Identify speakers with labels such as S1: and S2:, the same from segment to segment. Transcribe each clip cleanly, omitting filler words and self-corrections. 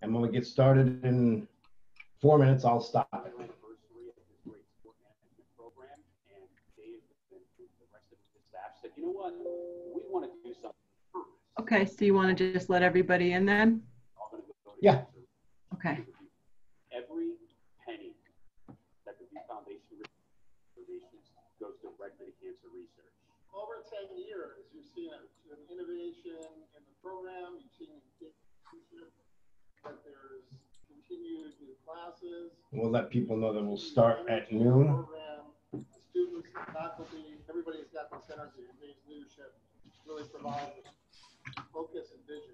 S1: And when we get started in 4 minutes, I'll stop it.
S2: Anniversary of this great sport management program, and Dave and the rest of the staff said, you know what, we want to do something.
S3: Okay, so you want to just let everybody in then?
S1: Yeah.
S3: Okay.
S2: Every penny that the Mville Foundation goes directly to cancer research.
S4: Over 10 years, you've seen an innovation in the program. You've seen that there's continued new classes.
S1: We'll let people know that we'll start at noon.
S4: The students, the faculty, everybody's got this energy. And Dave's leadership really provides focus and vision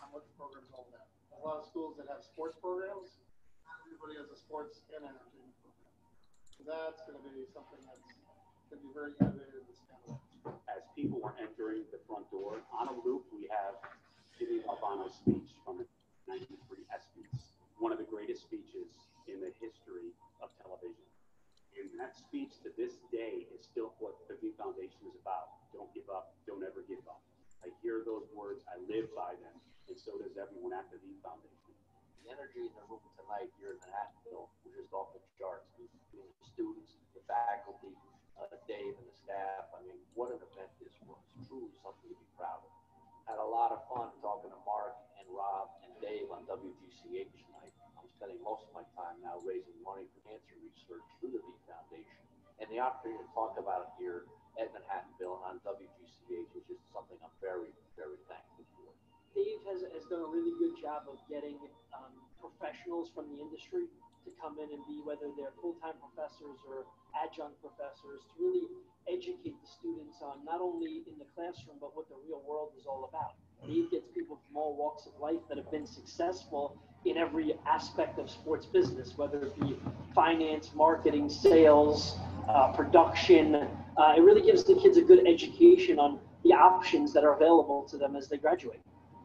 S4: on what the program's all about. A lot of schools that have sports programs, everybody has a sports and entertainment program. So that's going to be something that's going to be very innovative and standalone.
S2: As people were entering the front door, on a loop, we have Jimmy Albano's speech from the 93 ESPYs, one of the greatest speeches in the history of television. And that speech to this day is still what the Mville Foundation is about. Don't give up, don't ever give up. I hear those words, I live by them, and so does everyone at the Mville Foundation.
S5: The energy in the room tonight here in Manhattanville was just off the charts. The students, the faculty, Dave and the staff. I mean, what an event this was. Truly something to be proud of. Had a lot of fun talking to Mark and Rob and Dave on WGCH tonight. I'm spending most of my time now raising money for cancer research through the Mville Foundation. And the opportunity to talk about it here at Manhattanville on WGCH is just something I'm very, very thankful for.
S6: Dave has done a really good job of getting professionals from the industry to come in and be, whether they're full-time professors or adjunct professors, to really educate the students on not only in the classroom, but what the real world is all about. Dave gets people from all walks of life that have been successful in every aspect of sports business, whether it be finance, marketing, sales, production. It really gives the kids a good education on the options that are available to them as they graduate.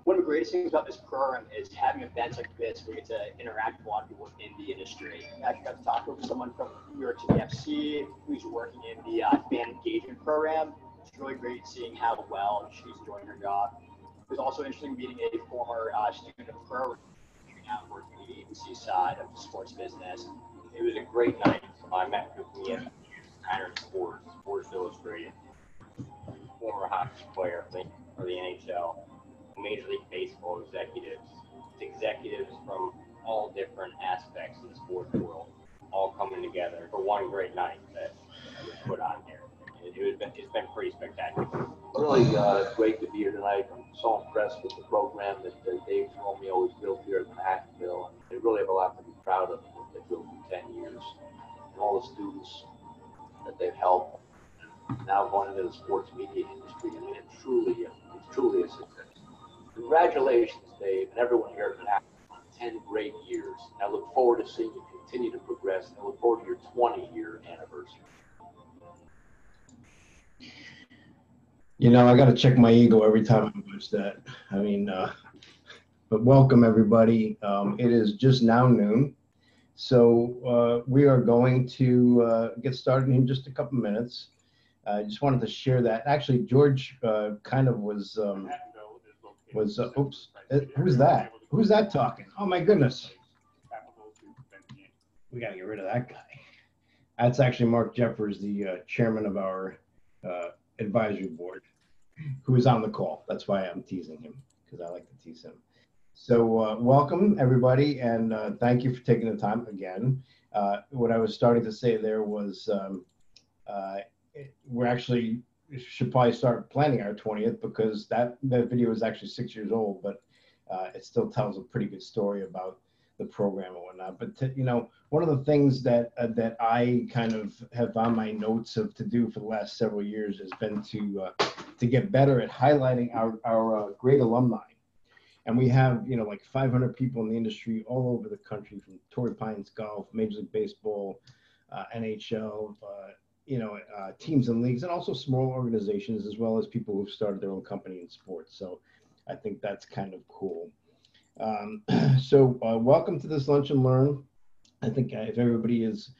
S7: One of the greatest things about this program is having events like this where you get to interact with a lot of people in the industry. I actually got to talk with someone from New York City FC who's working in the fan engagement program. It's really great seeing how well she's enjoying her job. It was also interesting meeting a former student of pro now working in the agency side of the sports business.
S5: It was a great night. I met with me and Tyler Sports Illustrated, former hockey player for the NHL. Major League Baseball executives from all different aspects of the sports world, all coming together for one great night that was put on here. It's been pretty spectacular.
S8: Really great to be here tonight. I'm so impressed with the program that Dave Romeo has built here at Manhattanville. They really have a lot to be proud of what they've built in 10 years. And all the students that they've helped now going into the sports media industry. I mean, it's truly a success. Congratulations, Dave, and everyone here at Manhattanville on 10 great years. I look forward to seeing you continue to progress, and I look forward to your 20-year anniversary.
S1: You know, I got to check my ego every time I watch that. I mean, but welcome everybody. It is just now noon. So we are going to get started in just a couple minutes. I just wanted to share that. Actually, George kind of was, oops, who's that? Who's that talking? Oh my goodness. We got to get rid of that guy. That's actually Mark Jeffers, the chairman of our advisory board, who is on the call. That's why I'm teasing him, because I like to tease him. So welcome everybody, and thank you for taking the time again. What I was starting to say there was we're actually should probably start planning our 20th, because that video is actually 6 years old, but it still tells a pretty good story about the program and whatnot. But you know, one of the things that I kind of have on my notes of to do for the last several years has been to get better at highlighting our great alumni. And we have, you know, like 500 people in the industry all over the country, from Torrey Pines Golf, Major League Baseball, NHL, you know, teams and leagues, and also small organizations, as well as people who've started their own company in sports. So I think that's kind of cool. So welcome to this Lunch and Learn. I think if everybody is,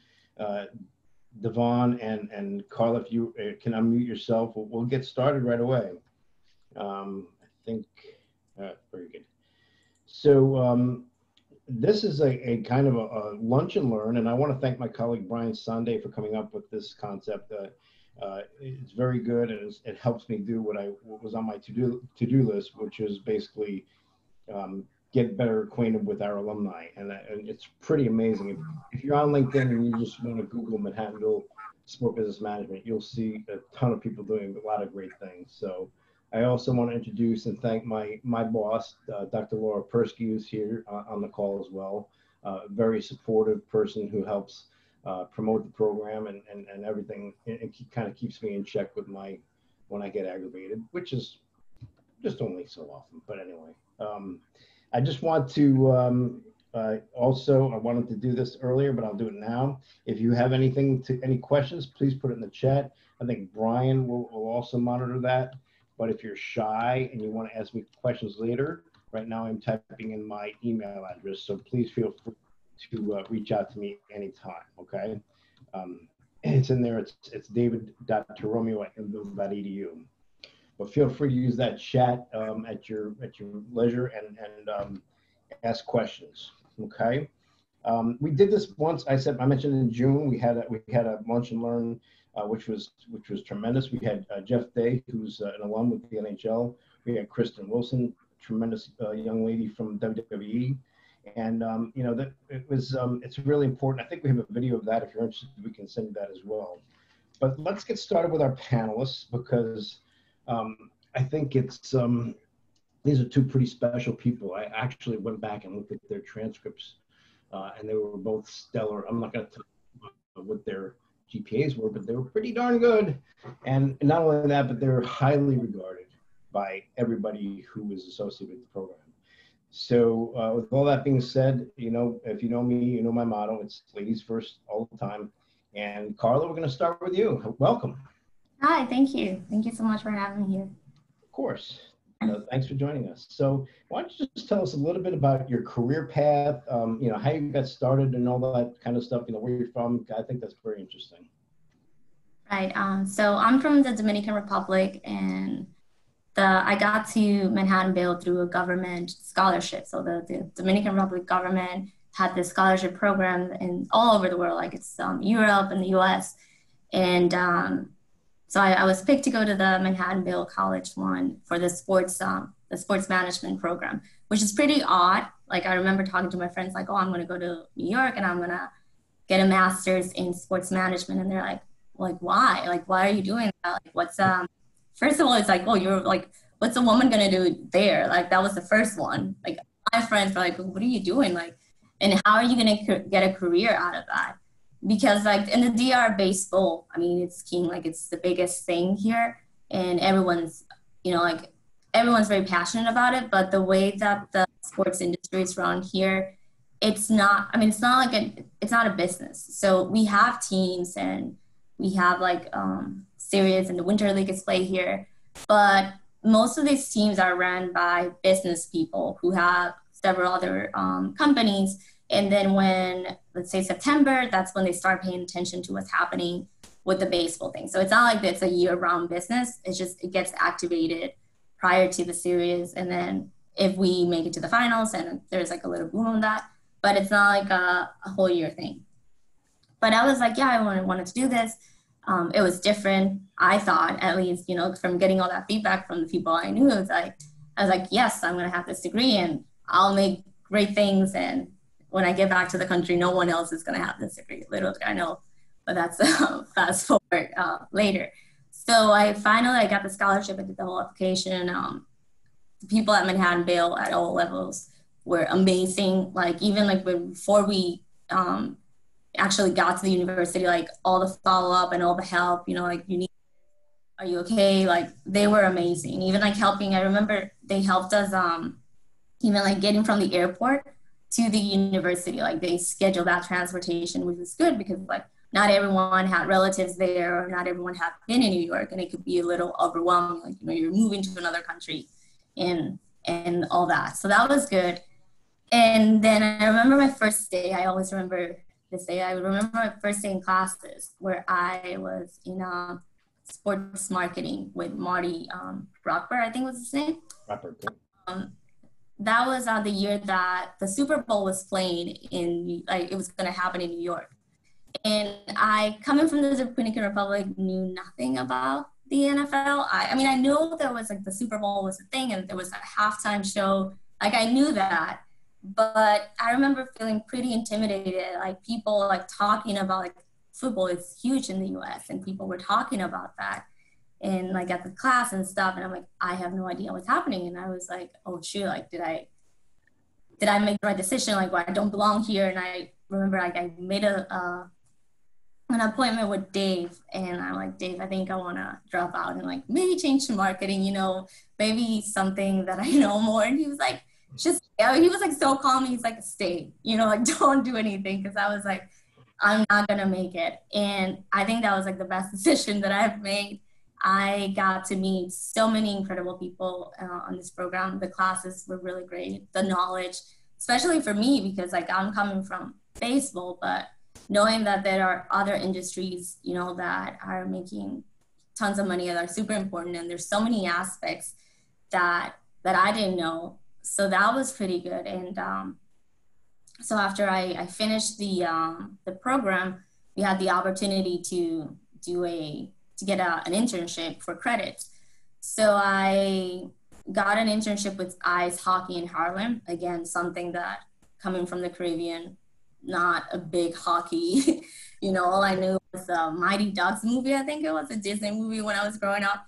S1: Devon and Carla, if you can unmute yourself, we'll get started right away. I think, very good. So this is a kind of a lunch and learn, and I want to thank my colleague Brian Sunday for coming up with this concept. It's very good, and it helps me do what was on my to-do list, which is basically get better acquainted with our alumni, and it's pretty amazing. If you're on LinkedIn and you just want to Google Manhattanville Sport Business Management, you'll see a ton of people doing a lot of great things. So I also want to introduce and thank my boss, Dr. Laura Persky, who's here on the call as well. Very supportive person who helps promote the program and everything. It kind of keeps me in check with when I get aggravated, which is just only so often. But anyway, I just want to also, I wanted to do this earlier, but I'll do it now. If you have any questions, please put it in the chat. I think Brian will also monitor that. But if you're shy and you want to ask me questions later, right now I'm typing in my email address. So please feel free to reach out to me anytime, okay? It's in there, it's david.toromeo@mville.edu. But feel free to use that chat at your leisure and ask questions, okay? We did this once. I mentioned in June we had a lunch and learn, which was tremendous. We had Jeff Day, who's an alum with the NHL. We had Kristen Wilson, tremendous young lady from WWE, and you know that it's really important. I think we have a video of that. If you're interested, we can send you that as well. But let's get started with our panelists because I think it's these are two pretty special people. I actually went back and looked at their transcripts, and they were both stellar. I'm not going to tell you what their GPAs were, but they were pretty darn good. And not only that, but they're highly regarded by everybody who is associated with the program. So with all that being said, you know, if you know me, you know my motto. It's ladies first all the time. And Carla, we're going to start with you. Welcome.
S9: Hi, thank you. Thank you so much for having me here.
S1: Of course. Thanks for joining us. So why don't you just tell us a little bit about your career path, you know, how you got started and all that kind of stuff, you know, where you're from. I think that's very interesting.
S9: Right. So I'm from the Dominican Republic, and I got to Manhattanville through a government scholarship. So the Dominican Republic government had this scholarship program in all over the world, like it's Europe and the US. And so I was picked to go to the Manhattanville College one for the sports management program, which is pretty odd. Like I remember talking to my friends like, oh, I'm going to go to New York and I'm going to get a master's in sports management. And they're like, why? Like, why are you doing that? Like, what's, first of all, it's like, oh, you're like, what's a woman going to do there? Like, that was the first one. Like my friends were like, what are you doing? Like, and how are you going to get a career out of that? Because like in the DR baseball, I mean, it's king, like it's the biggest thing here and everyone's, you know, like everyone's very passionate about it, but the way that the sports industry is run here, it's not, I mean, it's not like it's not a business. So we have teams and we have like series and the Winter League is played here, but most of these teams are run by business people who have several other companies. And then when, let's say September, that's when they start paying attention to what's happening with the baseball thing. So it's not like it's a year-round business. It's just, it gets activated prior to the series. And then if we make it to the finals, and there's like a little boom on that, but it's not like a whole year thing. But I was like, yeah, I wanted to do this. It was different, I thought, at least, you know, from getting all that feedback from the people I knew. It was like, I was like, yes, I'm going to have this degree and I'll make great things. And when I get back to the country, no one else is going to have this degree. Little did I know, but that's fast forward later. So I got the scholarship. I did the whole application. The people at Manhattanville at all levels were amazing. Like even like before we actually got to the university, like all the follow up and all the help, you know, like are you okay? Like they were amazing. Even like helping, I remember they helped us even like getting from the airport to the university. Like they scheduled that transportation, which was good because like not everyone had relatives there or not everyone had been in New York, and it could be a little overwhelming. Like, you know, you're moving to another country and all that. So that was good. And then I remember my first day, I always remember this day. I remember my first day in classes where I was in sports marketing with Marty Rockberg, I think was his name.
S1: Rockberg.
S9: that was the year that the Super Bowl was playing in, like, it was going to happen in New York. And I, coming from the Dominican Republic, knew nothing about the NFL. I mean, I knew there was like the Super Bowl was a thing and there was a halftime show. Like, I knew that, but I remember feeling pretty intimidated. Like, people like talking about, like, football is huge in the US, and people were talking about that and like at the class and stuff. And I'm like, I have no idea what's happening. And I was like, oh shoot, like, did I make the right decision? Like, well, I don't belong here. And I remember, like, I made an appointment with Dave, and I'm like, Dave, I think I want to drop out and like maybe change to marketing, you know, maybe something that I know more. And he was like, just, yeah, he was like so calm. He's like, stay, you know, like, don't do anything. Cause I was like, I'm not going to make it. And I think that was like the best decision that I've made. I got to meet so many incredible people on this program. The classes were really great. The knowledge, especially for me, because like I'm coming from baseball, but knowing that there are other industries, you know, that are making tons of money, that are super important. And there's so many aspects that I didn't know. So that was pretty good. And so after I finished the program, we had the opportunity to get an internship for credit. So I got an internship with ice hockey in Harlem. Again, something that, coming from the Caribbean, not a big hockey, you know, all I knew was the Mighty Ducks movie. I think it was a Disney movie when I was growing up.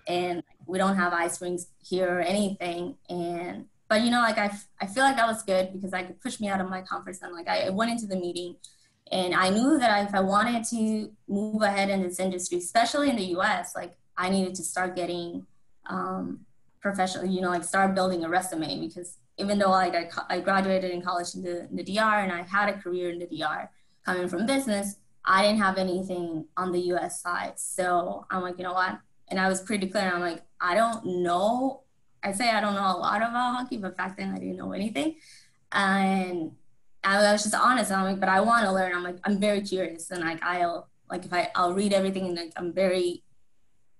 S9: And we don't have ice rinks here or anything. But you know, like, I feel like that was good because I could push me out of my comfort zone. Like, I went into the meeting and I knew that if I wanted to move ahead in this industry, especially in the US, like, I needed to start getting professional, you know, like, start building a resume. Because even though like I graduated in college in the DR and I had a career in the DR coming from business, I didn't have anything on the US side. So I'm like, you know what? And I was pretty clear. I'm like, I don't know. I say I don't know a lot about hockey, but back then I didn't know anything. And I was just honest. I'm like, but I want to learn. I'm like, I'm very curious. And like, I'll read everything, and like,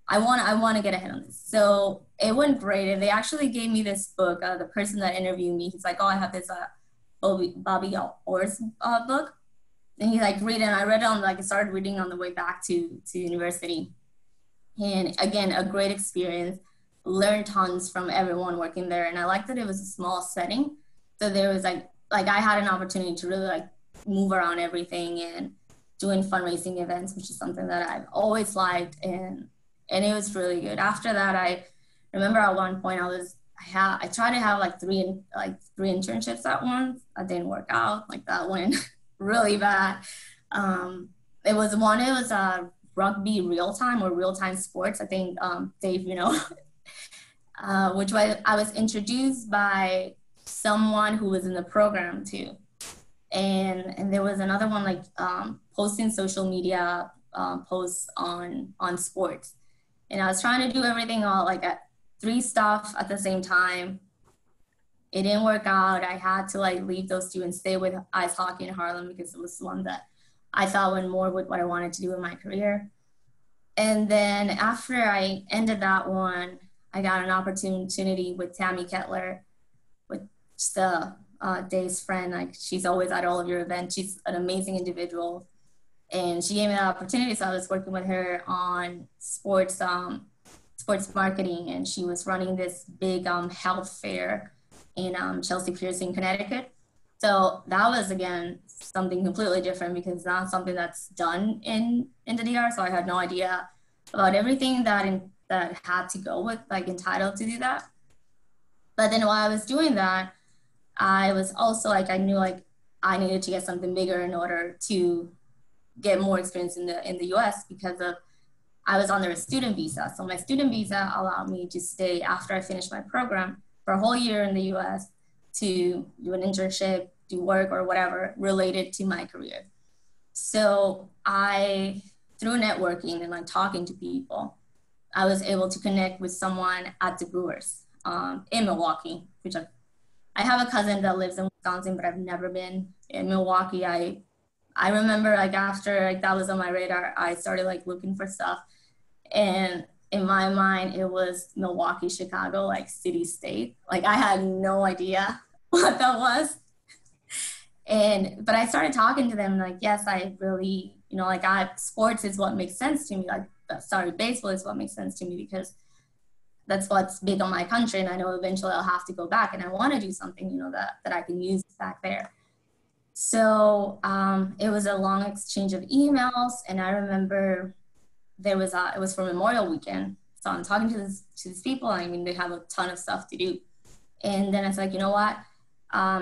S9: I want to get ahead on this. So it went great. And they actually gave me this book. The person that interviewed me, he's like, oh, I have this Bobby Orr's book. And he like read it, and I read it on, like, I started reading on the way back to university. And again, a great experience, learned tons from everyone working there. And I liked that it was a small setting. So there was like I had an opportunity to really like move around everything and doing fundraising events, which is something that I've always liked. And it was really good. After that, I remember at one point I tried to have like three internships at once. That didn't work out. Like, that went really bad. It was rugby real-time or real-time sports. I think, Dave, you know, which I was introduced by someone who was in the program too. And there was another one, like, posting social media posts on sports. And I was trying to do everything all like at 3 stuff at the same time. It didn't work out. I had to like leave those 2 and stay with ice hockey in Harlem because it was one that I thought went more with what I wanted to do in my career. And then after I ended that one, I got an opportunity with Tammy Kettler, with Dave's friend. Like, she's always at all of your events. She's an amazing individual. And she gave me the opportunity. So I was working with her on sports marketing. And she was running this big health fair in Chelsea Pierce in Connecticut. So that was, again, something completely different because it's not something that's done in the DR. So I had no idea about everything that had to go with, like, entitled to do that. But then while I was doing that, I was also like, I knew like I needed to get something bigger in order to get more experience in the US because I was under a student visa. So my student visa allowed me to stay after I finished my program for a whole year in the US to do an internship, do work or whatever related to my career. So through networking and like talking to people, I was able to connect with someone at the Brewers in Milwaukee, which I have a cousin that lives in Wisconsin, but I've never been in Milwaukee. I remember like after like that was on my radar, I started like looking for stuff. And in my mind, it was Milwaukee, Chicago, like city state. Like I had no idea what that was. But I started talking to them like, yes, I really, like sports is what makes sense to me. Like, sorry, baseball is what makes sense to me because that's what's big on my country. And I know eventually I'll have to go back and I want to do something, that I can use back there. So it was a long exchange of emails. And I remember it was for Memorial Weekend. So I'm talking to these people. I mean, they have a ton of stuff to do. And then it's like, you know what?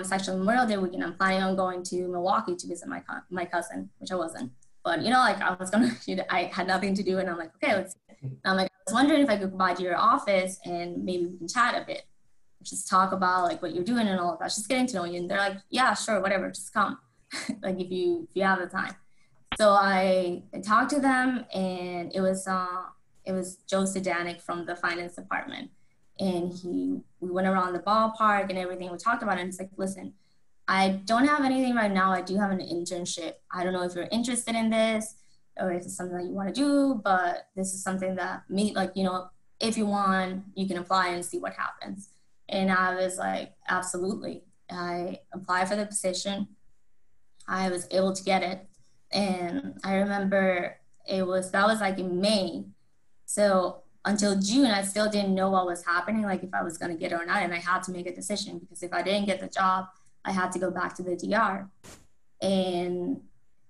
S9: It's actually Memorial Day weekend. I'm planning on going to Milwaukee to visit my cousin, which I wasn't. But, like I was going to, I had nothing to do. And I'm like, okay, let's, and I'm like, I was wondering if I could go by to your office and maybe we can chat a bit. Just talk about like what you're doing and all of that. Just getting to know you. And they're like, yeah, sure, whatever, just come. Like if you have the time. So I talked to them, and it was Joe Sedanik from the finance department. And we went around the ballpark and everything. We talked about it. And it's like, listen, I don't have anything right now. I do have an internship. I don't know if you're interested in this or if it's something that you want to do, but this is something that if you want, you can apply and see what happens. And I was like, absolutely. I applied for the position. I was able to get it. And I remember that was like in May. So until June, I still didn't know what was happening, like if I was going to get it or not. And I had to make a decision because if I didn't get the job, I had to go back to the DR. And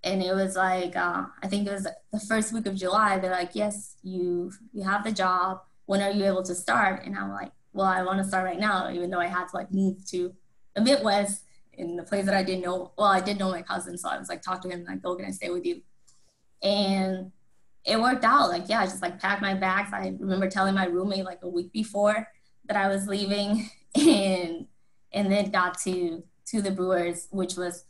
S9: it was like, I think it was the first week of July. They're like, yes, you have the job. When are you able to start? And I'm like, well, I want to start right now, even though I had to like move to the Midwest in the place that I didn't know. Well, I did know my cousin. So I was like, talk to him, like, oh, can I stay with you? And it worked out. Like, yeah, I just like packed my bags. I remember telling my roommate like a week before that I was leaving, and then got to the Brewers, which was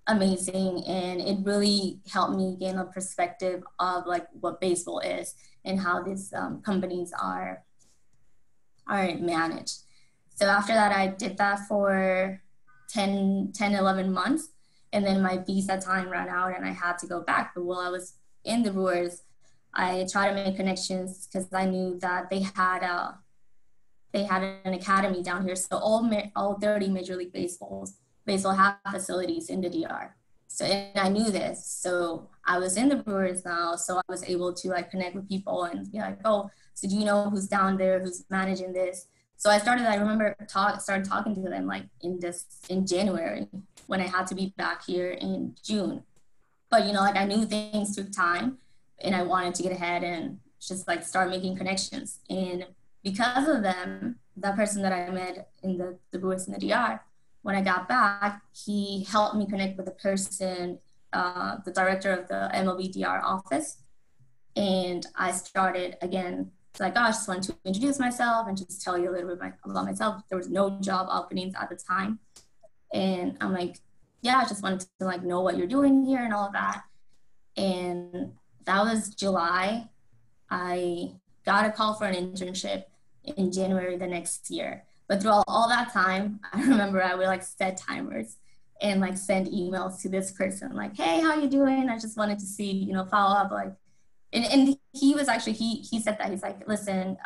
S9: amazing. And it really helped me gain a perspective of like what baseball is and how these companies are managed. So after that, I did that for 11 months. And then my visa time ran out and I had to go back. But while I was in the Brewers, I tried to make connections because I knew that they had an academy down here. So all 30 Major League Baseball have facilities in the DR. So, and I knew this. So I was in the Brewers now. So I was able to like connect with people and be like, oh, so do you know who's down there, who's managing this? So I remember started talking to them like in January when I had to be back here in June. But, like I knew things took time and I wanted to get ahead and just like start making connections. And because of them, that person that I met in the Brewers in the DR, when I got back, he helped me connect with the person, the director of the MLB DR office. And I started again, like, oh, I just wanted to introduce myself and just tell you a little bit about myself. There was no job openings at the time. And I'm like, yeah, I just wanted to like know what you're doing here and all of that. And that was July. I got a call for an internship in January the next year. But through all that time, I remember I would like set timers and like send emails to this person like, hey, how you doing? I just wanted to see, follow up like. And he was actually, he said that, he's like, listen,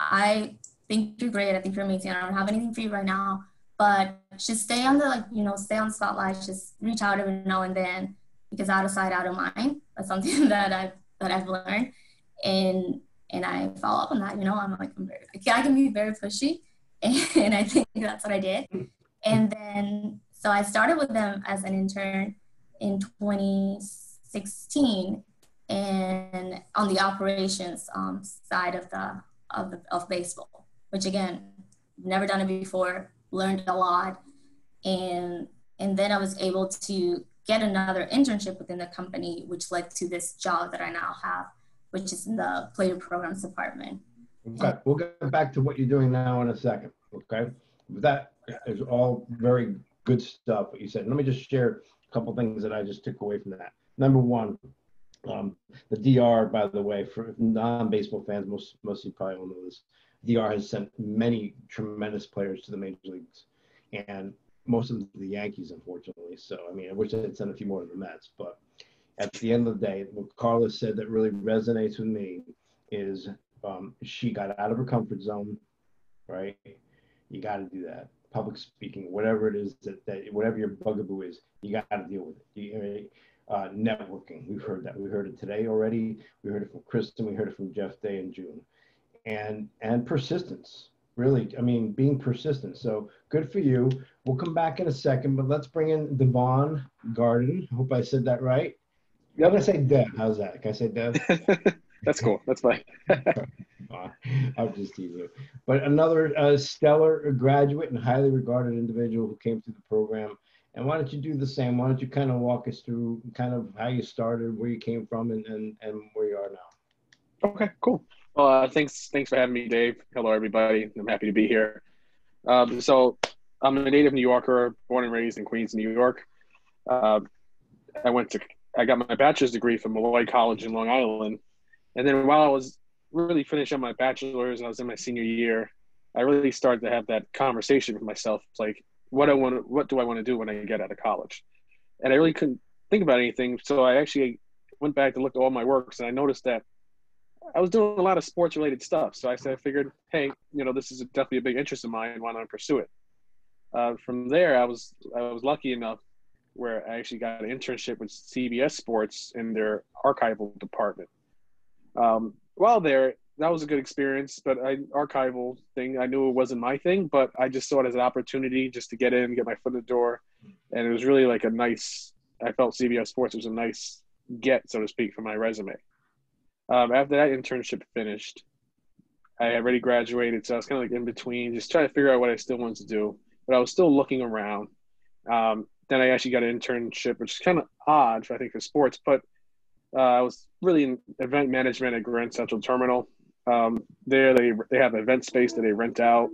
S9: I think you're great. I think you're amazing. I don't have anything for you right now, but just stay on the, stay on the spotlight. Just reach out every now and then because out of sight, out of mind. That's something that I've learned. And I follow up on that, I'm like, I can be very pushy. And I think that's what I did. And then, so I started with them as an intern in 2016. And on the operations side of baseball, which again, never done it before, learned a lot, and then I was able to get another internship within the company, which led to this job that I now have, which is in the player programs department.
S1: Okay, we'll get back to what you're doing now in a second. Okay, that is all very good stuff. What you said. Let me just share a couple things that I just took away from that. Number one. The DR, by the way, for non-baseball fans, mostly probably will know this, DR has sent many tremendous players to the major leagues, and most of them to the Yankees, unfortunately. So, I mean, I wish they'd sent a few more to the Mets, but at the end of the day, what Carla said that really resonates with me is she got out of her comfort zone, right? You got to do that. Public speaking, whatever it is that whatever your bugaboo is, you got to deal with it. Networking, we've heard that. We heard it today already. We heard it from Kristen. We heard it from Jeff Day in June. And persistence, really. I mean, being persistent. So good for you. We'll come back in a second, but let's bring in Devon Garden. I hope I said that right. I'm gonna say Dev. How's that? Can I say Dev?
S10: That's cool. That's fine.
S1: I'm just teasing you. But another stellar graduate and highly regarded individual who came through the program. And why don't you do the same? Why don't you kind of walk us through kind of how you started, where you came from, and where you are now?
S10: Okay, cool. Well, thanks for having me, Dave. Hello, everybody. I'm happy to be here. So I'm a native New Yorker, born and raised in Queens, New York. I got my bachelor's degree from Malloy College in Long Island. And then while I was really finishing up my bachelor's, I was in my senior year, I really started to have that conversation with myself. It's like, what do I want to do when I get out of college? And I really couldn't think about anything. So I actually went back to look at all my works, and I noticed that I was doing a lot of sports related stuff. So I figured, hey, this is definitely a big interest of mine. Why not pursue it? From there, I was lucky enough where I actually got an internship with CBS Sports in their archival department. While there, that was a good experience, but archival thing, I knew it wasn't my thing, but I just saw it as an opportunity just to get in, get my foot in the door. And it was really like I felt CBS Sports was a nice get, so to speak, for my resume. After that internship finished, I had already graduated, so I was kind of like in between, just trying to figure out what I still wanted to do, but I was still looking around. Then I actually got an internship, which is kind of odd, I think, for sports, but I was really in event management at Grand Central Terminal. There they have an event space that they rent out.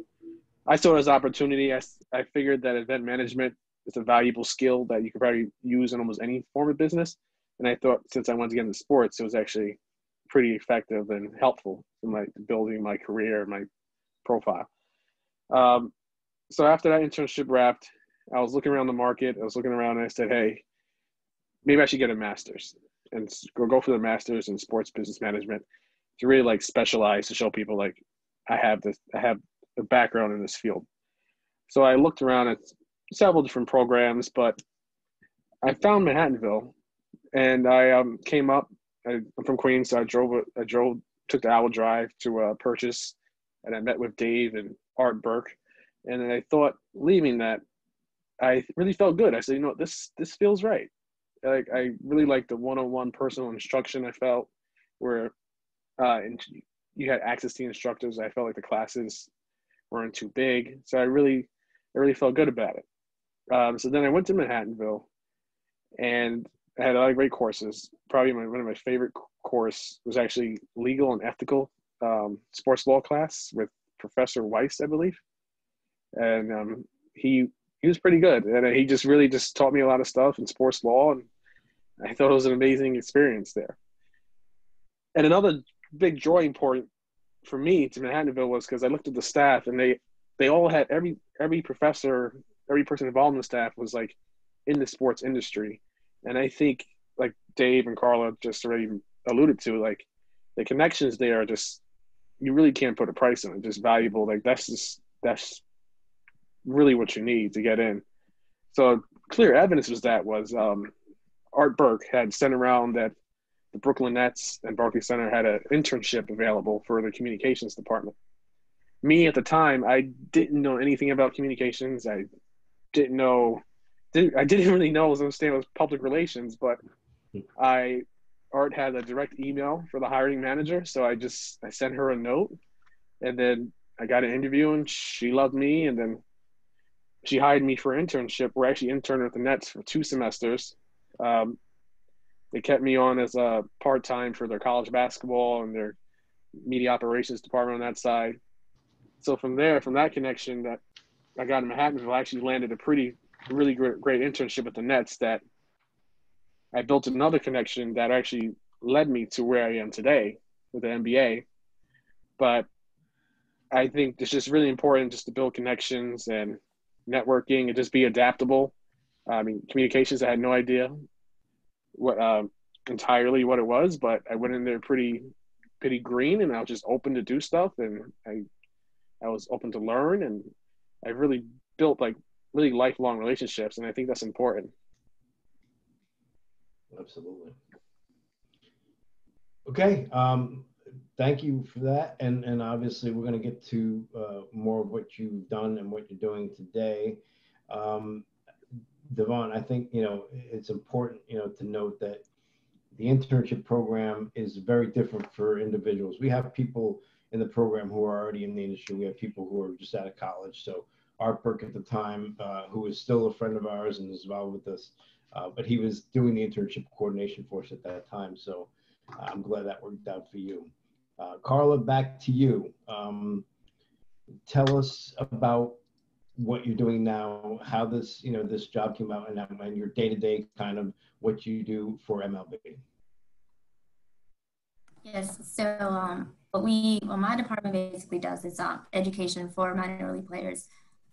S10: I saw it as an opportunity. I figured that event management is a valuable skill that you could probably use in almost any form of business. And I thought, since I wanted to get into sports, it was actually pretty effective and helpful in building my career, my profile. So after that internship wrapped, I was looking around the market. I was looking around and I said, hey, maybe I should get a master's and go for the master's in sports business management to really specialize, to show people I have a background in this field. So I looked around at several different programs, but I found Manhattanville, and I came up. I'm from Queens, so I took the Owl Drive to Purchase, and I met with Dave and Art Burke. And then I thought, leaving that, I really felt good. I said, this feels right. I really liked the one-on-one personal instruction. I felt where you had access to the instructors. I felt like the classes weren't too big, so I really felt good about it. So then I went to Manhattanville, and I had a lot of great courses. Probably one of my favorite course was actually legal and ethical sports law class with Professor Weiss, I believe. And he was pretty good. And he just really taught me a lot of stuff in sports law. And I thought it was an amazing experience there. And another big drawing point for me to Manhattanville was because I looked at the staff, and they all had every professor, every person involved in the staff was in the sports industry. And I think Dave and Carla just already alluded to, the connections there are just, you really can't put a price on it, just valuable. That's really what you need to get in. So clear evidence was Art Burke had sent around that the Brooklyn Nets and Barclays Center had an internship available for the communications department. Me at the time, I didn't know anything about communications. I didn't really know understand was public relations, but Art had a direct email for the hiring manager, so I sent her a note, and then I got an interview, and she loved me, and then she hired me for an internship. We're actually interned with the Nets for 2 semesters. They kept me on as a part-time for their college basketball and their media operations department on that side. So from that connection that I got in Manhattanville, I actually landed a really great internship with the Nets that I built another connection that actually led me to where I am today with the NBA. But I think it's just really important just to build connections and networking and just be adaptable. I mean, communications, I had no idea entirely what it was, but I went in there pretty pretty green, and I was just open to do stuff, and I was open to learn, and I really built like really lifelong relationships, and I think that's important.
S1: Absolutely. Okay. Thank you for that. And obviously we're going to get to more of what you've done and what you're doing today. Devon, I think, it's important, to note that the internship program is very different for individuals. We have people in the program who are already in the industry. We have people who are just out of college. So Art Burke at the time, who is still a friend of ours and is involved with us, but he was doing the internship coordination for us at that time. So I'm glad that worked out for you. Carla, back to you. Tell us about what you're doing now, how this, this job came out, and your day-to-day kind of what you do for MLB.
S9: Yes, so what my department basically does is education for minor league players,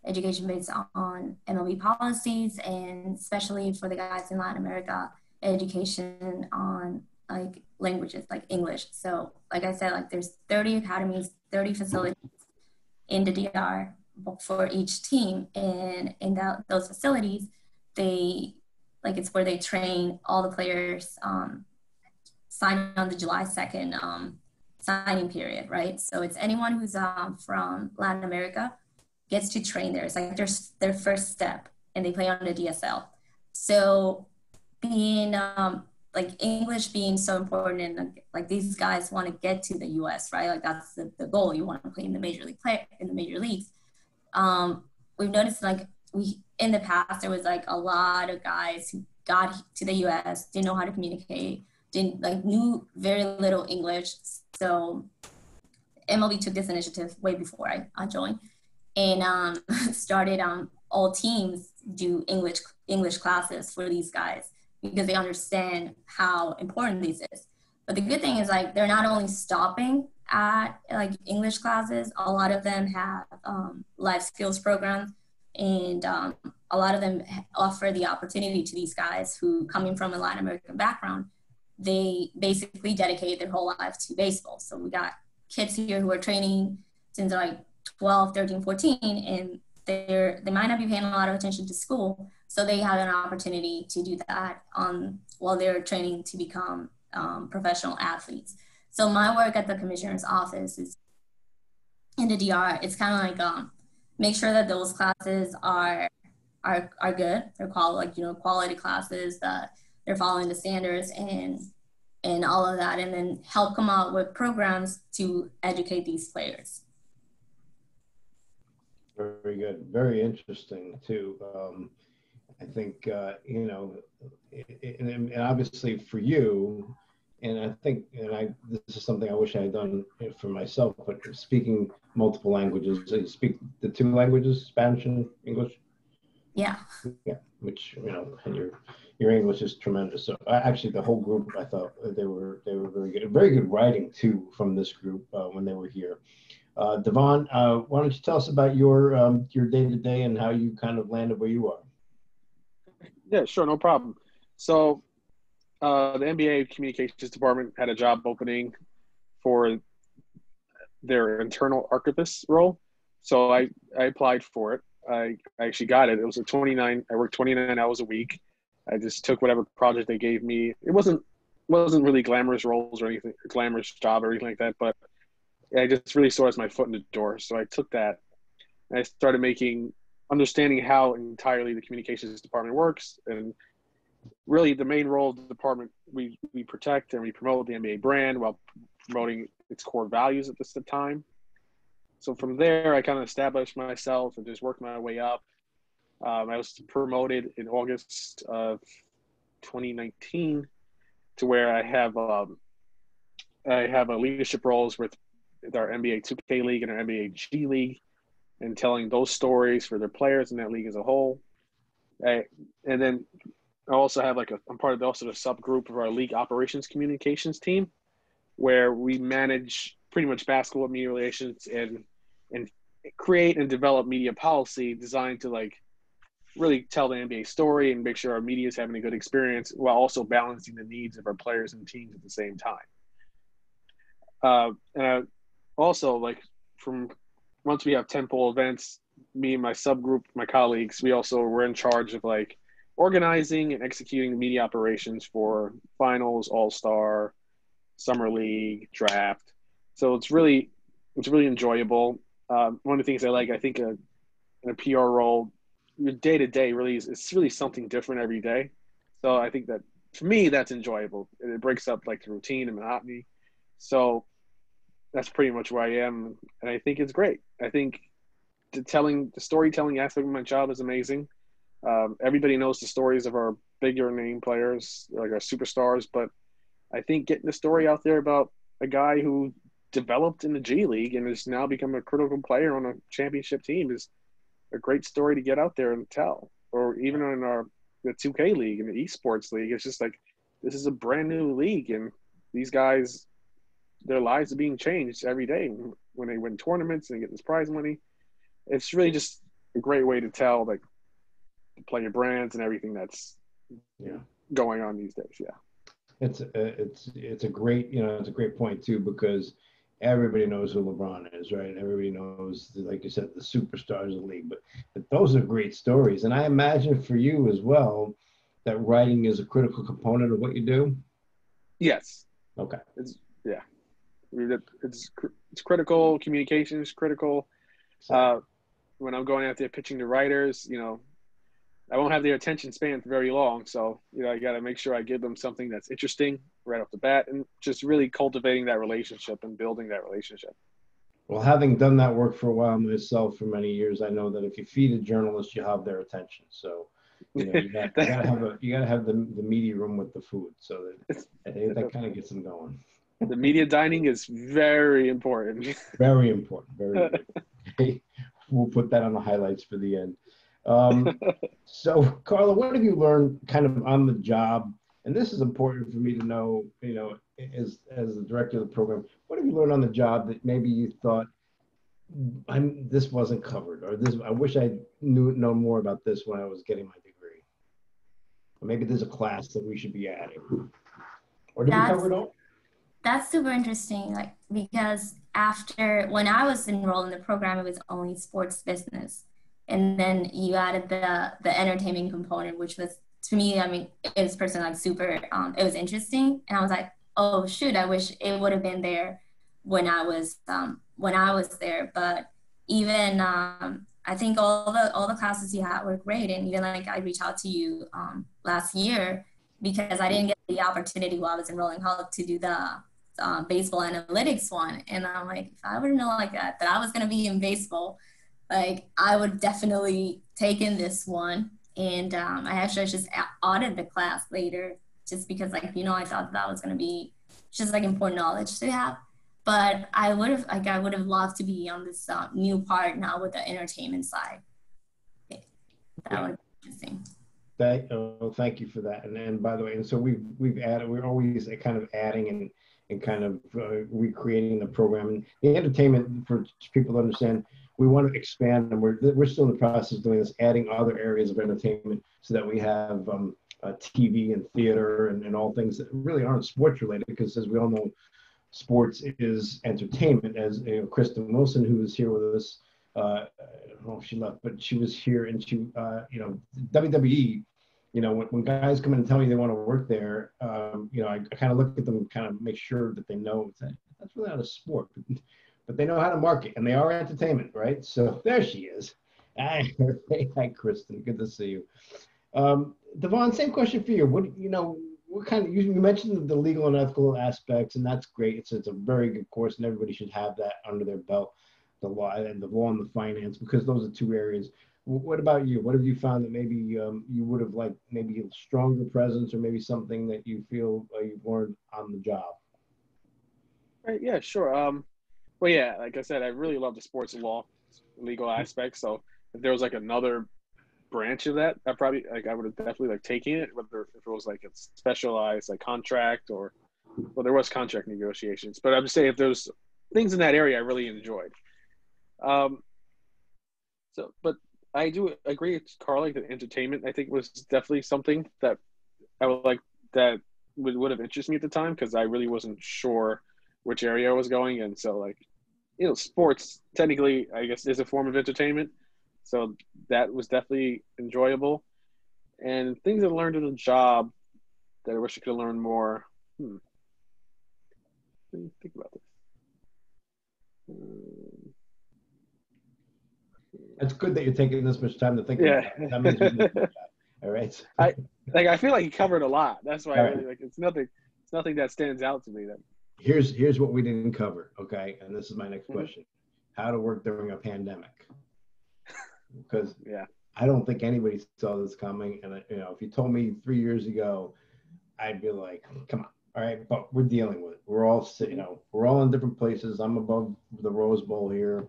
S9: education based on MLB policies, and especially for the guys in Latin America, education on like languages like English. So like I said, like there's 30 academies, 30 facilities in the DR for each team, and in those facilities, it's where they train all the players. Sign on the July 2nd signing period, right? So it's anyone who's from Latin America gets to train there. It's like their first step, and they play on the DSL. So being like English being so important, and like these guys want to get to the U.S., right? Like that's the goal. You want to play in the major leagues. We've noticed in the past there was like a lot of guys who got to the U.S., didn't know how to communicate, knew very little English. So MLB took this initiative way before I joined, and started all teams do English classes for these guys because they understand how important this is. But the good thing is they're not only stopping at English classes. A lot of them have life skills programs, and a lot of them offer the opportunity to these guys who, coming from a Latin American background, they basically dedicate their whole life to baseball. So we got kids here who are training since they're 12, 13, 14, and they might not be paying a lot of attention to school. So they have an opportunity to do that while they're training to become professional athletes. So my work at the commissioner's office is in the DR. It's kind of make sure that those classes are good. They're quality classes, that they're following the standards and all of that, and then help come out with programs to educate these players.
S1: Very good. Very interesting too. I think, and obviously for you, and I think, this is something I wish I had done for myself, but speaking multiple languages, so you speak the two languages, Spanish and English?
S9: Yeah.
S1: Yeah, which, and your English is tremendous. So actually the whole group, I thought they were very good. Very good writing too from this group when they were here. Devon, why don't you tell us about your day-to-day and how you kind of landed where you are?
S10: Yeah, sure, no problem. So the NBA communications department had a job opening for their internal archivist role. So I applied for it. I actually got it. It was I worked 29 hours a week. I just took whatever project they gave me. It wasn't really glamorous roles or anything, glamorous job or anything like that, but I just really saw it as my foot in the door. So I took that and I started understanding how entirely the communications department works. And really the main role of the department, we protect and we promote the NBA brand while promoting its core values at this time. So from there, I kind of established myself and just worked my way up. I was promoted in August of 2019 to where I have leadership roles with our NBA 2K League and our NBA G League, and telling those stories for their players in that league as a whole. And then I also have I'm part of the subgroup of our league operations communications team, where we manage pretty much basketball media relations and create and develop media policy designed to really tell the NBA story and make sure our media is having a good experience while also balancing the needs of our players and teams at the same time. And I also, like, from once we have tentpole events, me and my subgroup, my colleagues, we also were in charge of like organizing and executing media operations for finals, all-star, summer league, draft. So it's really enjoyable. One of the things I like, I think, in a PR role, your day to day really is, it's really something different every day. So I think that for me, that's enjoyable. It breaks up like the routine and monotony. So that's pretty much where I am, and I think it's great. I think the storytelling aspect of my job is amazing. Everybody knows the stories of our bigger name players, like our superstars, but I think getting the story out there about a guy who developed in the G League and has now become a critical player on a championship team is a great story to get out there and tell. Or even in the 2K league and the esports league, it's just like, this is a brand new league, and these guys, their lives are being changed every day when they win tournaments and get this prize money. It's really just a great way to tell, like, the player brands and everything that's going on these days. Yeah.
S1: It's a great, it's a great point too, because everybody knows who LeBron is, right? Everybody knows, like you said, the superstars of the league, but those are great stories. And I imagine for you as well, that writing is a critical component of what you do.
S10: Yes.
S1: Okay.
S10: It's critical. Communication is critical. When I'm going out there pitching to writers, I won't have their attention span for very long. So, I got to make sure I give them something that's interesting right off the bat, and just really cultivating that relationship and building that relationship.
S1: Well, having done that work for a while myself for many years, I know that if you feed a journalist, you have their attention. So, you gotta have the media room with the food, so that kind of gets them going.
S10: The media dining is very important.
S1: Very important. Very good. We'll put that on the highlights for the end. So, Carla, what have you learned kind of on the job? And this is important for me to know, as the director of the program, what have you learned on the job that maybe you thought, this wasn't covered, or I wish I know more about this when I was getting my degree? Or maybe there's a class that we should be adding. Or did we cover it all?
S9: That's super interesting, because when I was enrolled in the program, it was only sports business. And then you added the entertainment component, which was, to me, it was personally super, it was interesting. And I was like, oh shoot, I wish it would have been there when I was there. But even, I think all the classes you had were great. And even I reached out to you last year because I didn't get the opportunity while I was enrolling college to do the baseball analytics one. And I'm like, if I would have known that I was going to be in baseball, I would definitely taken this one. And I actually just audited the class later just because, I thought that was going to be just important knowledge to have. But I would have loved to be on this new part now with the entertainment side. That would be interesting.
S1: Thank you for that. And by the way, and so we're always kind of adding and kind of recreating the program. And the entertainment, for people to understand, we want to expand, and we're still in the process of doing this, adding other areas of entertainment so that we have TV and theater and all things that really aren't sports related, because as we all know, sports is entertainment. As Kristen Wilson, who was here with us, I don't know if she left, but she was here, and she, WWE, when guys come in and tell me they want to work there, I kind of look at them and kind of make sure that they know that's really not a sport. But they know how to market, and they are entertainment, right? So there she is. Hi, Kristen. Good to see you. Devon, same question for you. What kind of, you mentioned the legal and ethical aspects, and that's great. It's a very good course, and everybody should have that under their belt, the law and the finance, because those are two areas. What about you? What have you found that maybe you would have liked, maybe a stronger presence, or maybe something that you feel you've learned on the job?
S10: Right, yeah, sure. Well, yeah, like I said, I really love the sports law, legal aspects. So if there was another branch of that, I would have definitely taken it, whether if it was a specialized contract or, well, there was contract negotiations. But I'm saying if there's things in that area I really enjoyed. But I do agree with Carla that entertainment, I think, was definitely something that I would like, that would have interested me at the time, because I really wasn't sure which area I was going. And so like, you know, sports technically, I guess, is a form of entertainment. So that was definitely enjoyable. And things I learned in the job that I wish I could have learned more. Let me think about this.
S1: It's good that you're taking this much time to think
S10: Yeah.
S1: about it. That means you're doing a good job. All right.
S10: I feel like he covered a lot. That's why I
S1: All
S10: really
S1: right.
S10: like it's nothing that stands out to me. That
S1: Here's what we didn't cover, okay? And this is my next
S10: Mhm.
S1: question. How to work during a pandemic. Because
S10: yeah.
S1: I don't think anybody saw this coming. And you know, if you told me 3 years ago, I'd be like, come on. All right, but we're dealing with it. We're all, you know, we're all in different places. I'm above the Rose Bowl here.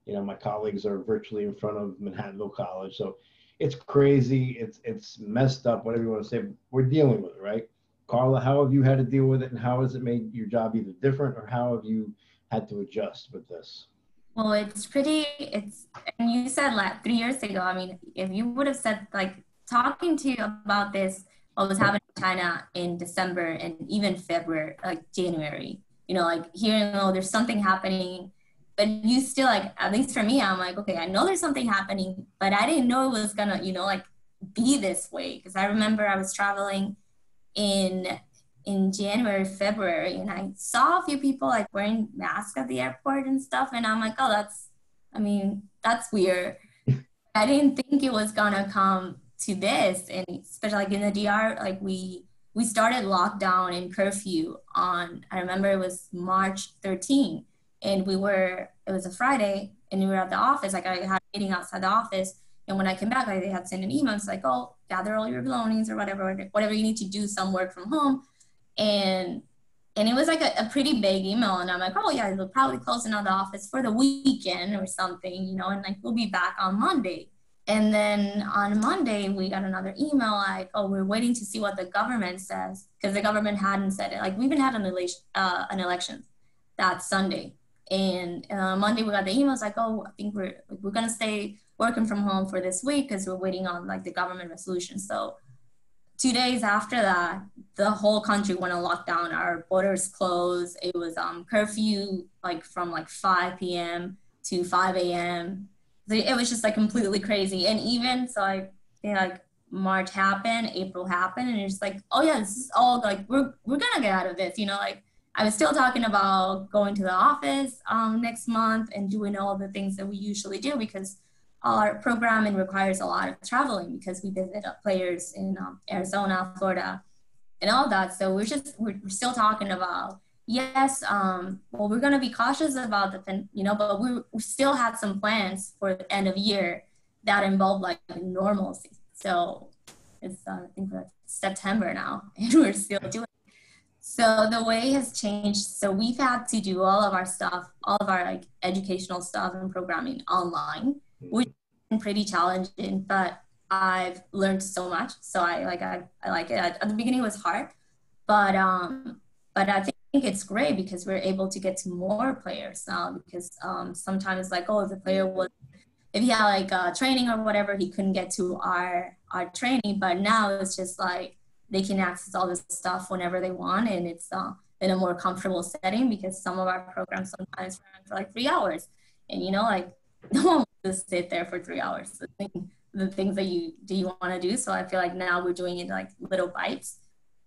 S1: You know, my colleagues are virtually in front of Manhattanville College. So it's crazy. It's messed up, whatever you want to say. We're dealing with it, right? Carla, how have you had to deal with it, and how has it made your job either different, or how have you had to adjust with this?
S9: Well, and you said like 3 years ago, I mean, if you would have said like talking to you about this, what was happening in China in December and even February, like January, you know, like hearing, oh, there's something happening, but you still like, at least for me, I'm like, okay, I know there's something happening, but I didn't know it was gonna, you know, like be this way. Cause I remember I was traveling in January, February, and I saw a few people like wearing masks at the airport and stuff, and I'm like, oh, that's weird. I didn't think it was gonna come to this, and especially like in the DR, like we started lockdown and curfew on, I remember it was March 13, and it was a Friday, and we were at the office, like I had a meeting outside the office, and when I came back, like they had sent an email, it's like, oh, gather all your belongings or whatever you need to do, some work from home. And it was like a pretty big email, and I'm like, oh yeah, they'll probably closing out the office for the weekend or something, you know, and like we'll be back on Monday. And then on Monday we got another email like, oh, we're waiting to see what the government says, because the government hadn't said it. Like we even had an election that Sunday, and Monday we got the emails like, oh, I think we're gonna stay working from home for this week because we're waiting on like the government resolution. So 2 days after that, the whole country went on lockdown. Our borders closed. It was curfew like from like 5 p.m. to 5 a.m. So it was just like completely crazy. And even so, I think like March happened, April happened, and it's like, oh yeah, this is all like we're gonna get out of this. You know, like I was still talking about going to the office next month and doing all the things that we usually do, because our programming requires a lot of traveling because we visit players in Arizona, Florida, and all that. So we're still talking about, yes, well, we're going to be cautious about but we still had some plans for the end of year that involve like normalcy. So it's, I think we're September now and we're still doing it. So the way has changed. So we've had to do all of our stuff, all of our like educational stuff and programming online, which has been pretty challenging, but I've learned so much. So I like it. At the beginning it was hard, but I think it's great because we're able to get to more players now, because sometimes like, oh, if the player if he had like training or whatever, he couldn't get to our training, but now it's just like they can access all this stuff whenever they want, and it's in a more comfortable setting, because some of our programs sometimes run for like 3 hours, and you know, like no one wants to sit there for 3 hours. The things that you want to do. So I feel like now we're doing it like little bites,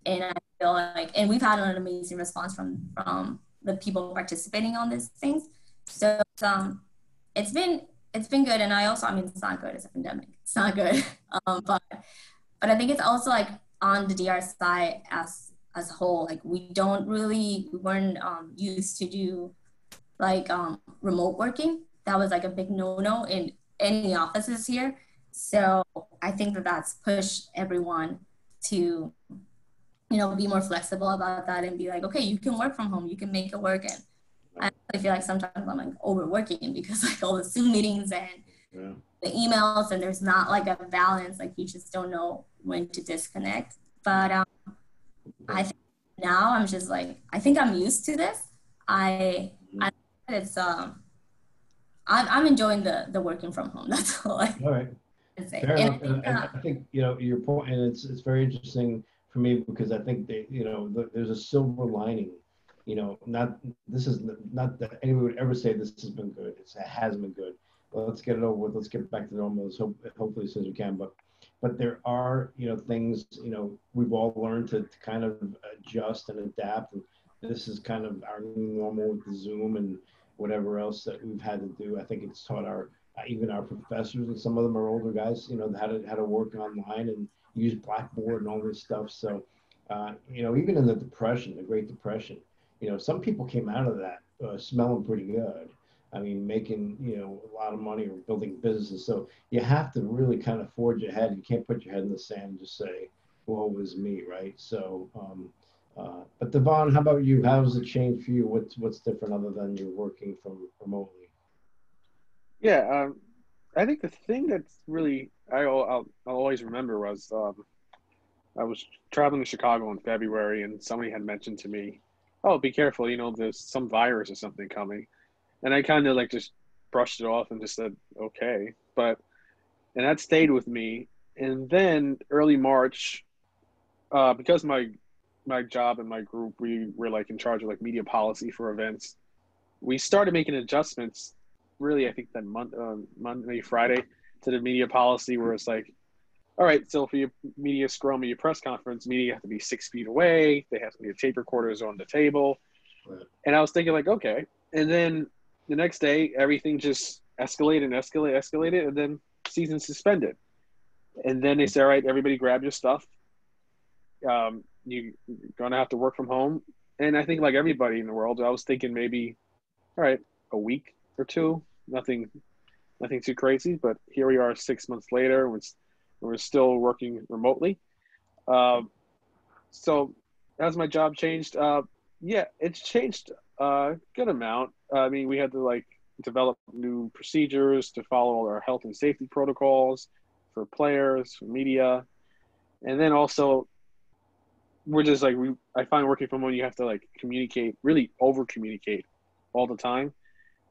S9: and I feel like, and we've had an amazing response from the people participating on these things. So it's been good. And I mean, it's not good. It's a pandemic. It's not good. But I think it's also like on the DR side as a whole, like we weren't used to do like remote working. That was like a big no-no in any offices here. So I think that that's pushed everyone to, be more flexible about that and be like, okay, you can work from home, you can make it work. And I feel like sometimes I'm like overworking because like all the Zoom meetings and the emails, and there's not like a balance, like you just don't know when to disconnect. But I think now I'm just like, I think I'm used to this. I'm enjoying the working from home. That's all I can say.
S1: Fair enough. And I think, your point, and it's very interesting for me, because I think that, there's a silver lining you know, not, this is not that anyone would ever say this has been good. It has been good. Well, let's get it over with. Let's get back to normal hopefully as soon as we can. But there are, you know, things, you know, we've all learned to kind of adjust and adapt. And this is kind of our new normal with the Zoom and whatever else that we've had to do. I think it's taught our, even our professors, and some of them are older guys, you know, how to work online and use Blackboard and all this stuff. So, you know, even in the Depression, the Great Depression, you know, some people came out of that smelling pretty good. I mean, making, you know, a lot of money or building businesses. So you have to really kind of forge ahead. You can't put your head in the sand and just say, woe is me, right? So, but Devon, how about you? How has it changed for you? What's different other than you're working from remotely?
S10: Yeah, I think the thing that's really I'll always remember was I was traveling to Chicago in February, and somebody had mentioned to me, "Oh, be careful! You know, there's some virus or something coming," and I kind of like just brushed it off and just said, "Okay," but and that stayed with me. And then early March, because my job and my group, we were like in charge of like media policy for events. We started making adjustments. Really, I think that Monday, Friday, to the media policy where it's like, all right, so for your media scrum or your press conference, media have to be 6 feet away. They have to be a tape recorders on the table. Right. And I was thinking like, okay. And then the next day, everything just escalated, and then season suspended. And then they said, all right, everybody grab your stuff. You're going to have to work from home. And I think like everybody in the world, I was thinking maybe, all right, a week or two, nothing too crazy. But here we are 6 months later. We're still working remotely. So has my job changed? Yeah, it's changed a good amount. I mean, we had to like develop new procedures to follow all our health and safety protocols for players, for media. And then also we're just like, I find working from home, you have to like communicate, really over communicate all the time.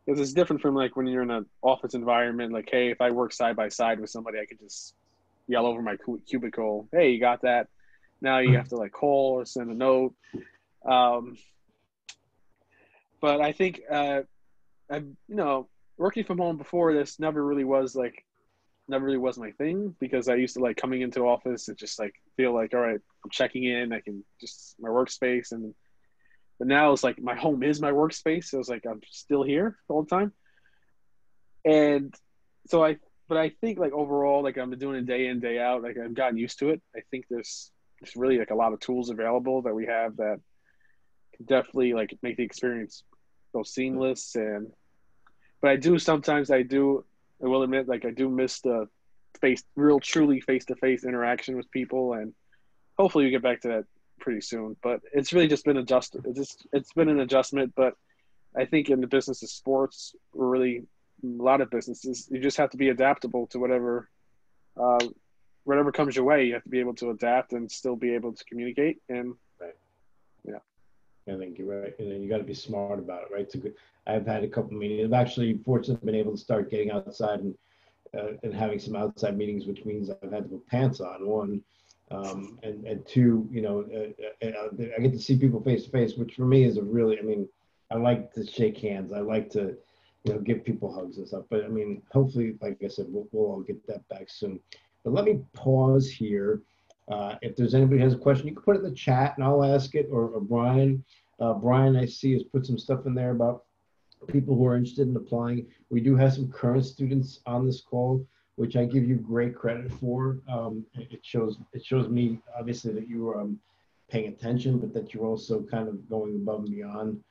S10: Because it's different from like when you're in an office environment, like, hey, if I work side by side with somebody, I could just yell over my cubicle, hey, you got that? Now you have to like call or send a note. But I think, working from home before this never really was my thing, because I used to like coming into the office and just like feel like, all right, I'm checking in, I can just my workspace. But now it's like my home is my workspace. So it's like I'm still here all the time. And so but I think like overall, like I've been doing it day in, day out, like I've gotten used to it. I think there's really like a lot of tools available that we have that can definitely like make the experience go seamless. But I will admit, like I do miss the truly face-to-face interaction with people, and hopefully we get back to that pretty soon. But it's really just been adjusted. It's been an adjustment. But I think in the business of sports, or really a lot of businesses, you just have to be adaptable to whatever comes your way. You have to be able to adapt and still be able to communicate. And
S1: right.
S10: Yeah.
S1: I think you're right. And then you got to be smart about it, right? I've had a couple of meetings. I've actually fortunately been able to start getting outside and having some outside meetings, which means I've had to put pants on, one. And two, you know, I get to see people face to face, which for me is I like to shake hands. I like to, you know, give people hugs and stuff. But I mean, hopefully, like I said, we'll all get that back soon. But let me pause here. If there's anybody who has a question, you can put it in the chat and I'll ask it, or Brian. Brian, I see, has put some stuff in there about people who are interested in applying. We do have some current students on this call, which I give you great credit for. It shows me obviously that you are paying attention, but that you're also kind of going above and beyond,